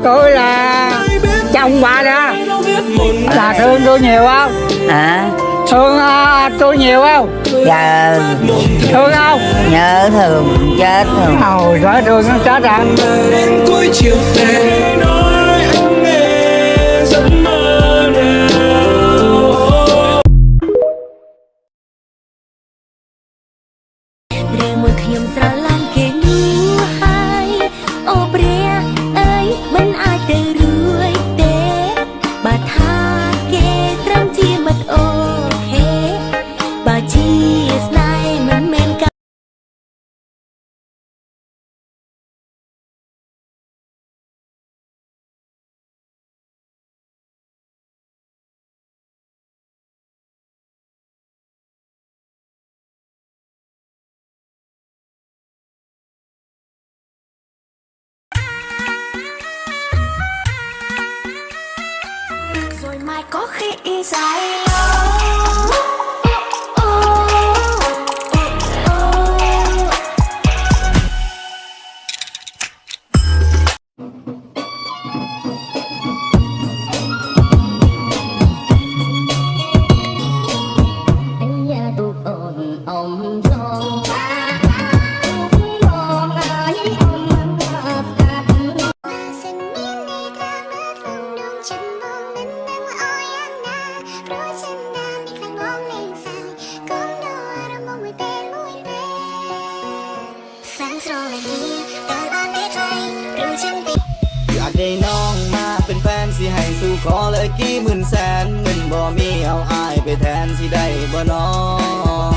Tôi là chồng bà đó. Bà thương tôi nhiều không? Hả? Thương tôi nhiều không? Dạ. Thương không? Nhớ thương chết thương. Ôi trời, thương nó chết à. Đến cuối chiều về nói anh nghe giấc mơ nào. Rêu một khiêm sra lan kê nu hai ô bria ơi mình ai từ ruồi té bà tha kê trâm chi mất ô hé bà chi snai mình men cả rồi mai có khi dài lâu.อยากได้น้องมาเป็นแฟนสิให้สู่ขอเลยกี่หมื่นแสนเงินบ่มีเอาอายไปแทนสิได้บ่น้อง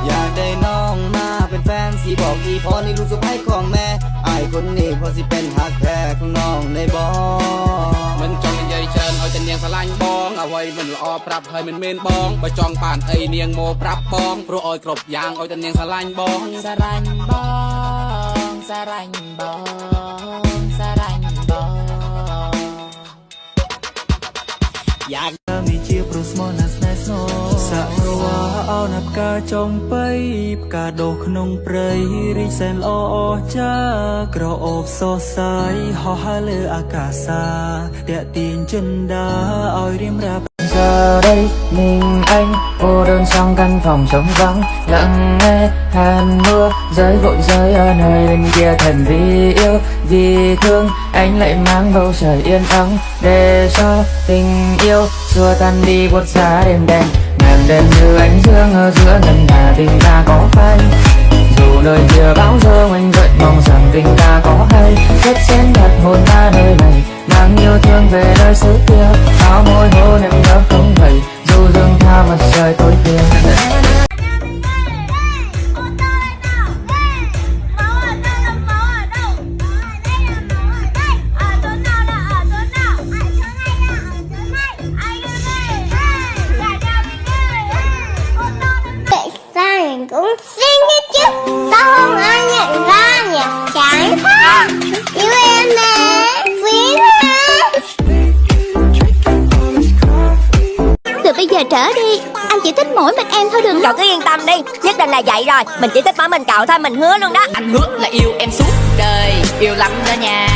อยากได้น้องมาเป็นแฟนสิบอกอีพอในลูกสะใภ้ของแม่อายคนนี้พอสิเป็นหักแท้ของน้องในบ่มันจองใหญ่เชิญเอาจะเนียงสลายบองเอาไว้มันละอปรับให้มันเมนบองไปจองป่านไอเนียงโมปรับบองเพราะออยกรบยางเอาจะเนียงสลายบองสลายบองสลายบองสลายบองอยากมีเชียร์ปรุสมอนัสเนสโนสักว่าเอานับกาจงไปกาโดขนงเปรยริเซนโอจากระอบโซไซหอฮาเลอากาศาเตะตีนจินดาเอาริมรับgiờ đây mình anh cô đơn trong căn phòng trống vắng lặng nghe hàn mưa rơi vội rơi ở nơi bên kia thần vì yêu vì thương anh lại mang bầu trời yên ắng để cho tình yêu xua tan đi buốt giá đêm đen ngàn đêm như ánh dương ở giữa ngân hà tình ta có phai dù nơi kia bão giông anh vẫn mong rằng tình ta có hay rất xen đặt hồn ta nơi này mang yêu thương về nơi xứ kia áo môi hôn em nhớ không vậy dù rừng tha mặt trời tối khuya. Cũng xinh hết chứ, sao không ai nhận ra nhỉ? Chán quá, yêu em nè, phí quá. Từ bây giờ trở đi anh chỉ thích mỗi mình em thôi đừng. Cậu cứ yên tâm đi, nhất định là vậy rồi. Mình chỉ thích mỗi mình cậu thôi, mình hứa luôn đó. Anh hứa là yêu em suốt đời, yêu lắm đó nha.